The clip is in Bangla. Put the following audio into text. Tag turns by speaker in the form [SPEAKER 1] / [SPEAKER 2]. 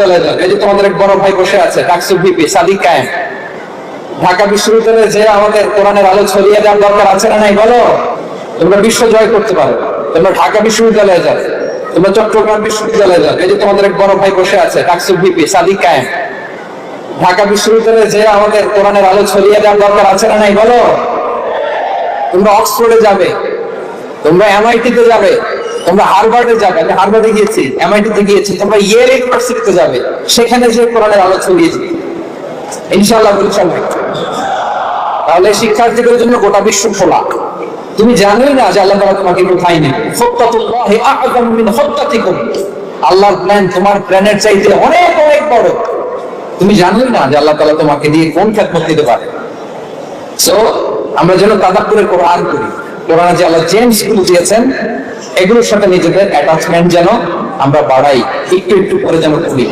[SPEAKER 1] বিশ্ববিদ্যালয়ে যান, এই যে তোমাদের এক বড় ভাই বসে আছে ডাকসু ভিপি সাদিক কায়েম। ঢাকা বিশ্ববিদ্যালয়ে যে আমাদের কোরআনের আলো ছড়িয়ে দেওয়ার দরকার আছে না নাই বলো? তোমরা বিশ্ব জয় করতে পারো, তোমরা ঢাকা বিশ্ববিদ্যালয়ে যাও, তোমরা চট্টগ্রাম বিশ্ববিদ্যালয়ে যাও, এই যে তোমাদের এক বড় ভাই বসে আছে ডাকসু ভিপি সাদিক কায়েম। ঢাকা বিশ্ববিদ্যালয়ে যে আমাদের কোরআনের আলো ছড়িয়ে দেওয়ার দরকার আছে না নাই বলো? তোমরা অক্সফোর্ডে যাবে, তোমরা এমআইটিতে যাবে, তোমরা হার্ভার্ডে যাবে। আমি হার্ভার্ডে গিয়েছি, এমআইটিতে গিয়েছি, তোমরা ইয়েল ইউনিভার্সিটিতে যাবে, সেখানে যে কোরআনের আলো ছড়িয়েছি ইনশাআল্লাহ ইনশাআল্লাহ। তাহলে শিক্ষার্থীদের জন্য গোটা বিশ্ব খোলা। তুমি জানোই না যে আল্লাহ তাআলা তোমাকে কোথায় নেন। ফাত্তাকুল্লাহি আ'যামু মিন খাত্তাতিকুম। আল্লাহর প্ল্যান তোমার প্ল্যানের চাইতে অনেক অনেক বড়। তুমি জানোই না যে আল্লাহ তাআলা তোমাকে দিয়ে কোন খেদমত দিতে পারে। সো আমরা যেন তাদাব্বুরে কোরআন করি, কোরআনে যে আল্লাহ জেমস গুলো দিয়েছেন এগুলোর সাথে নিজেদের অ্যাটাচমেন্ট যেন আমরা বাড়াই, একটু একটু করে যেন করি।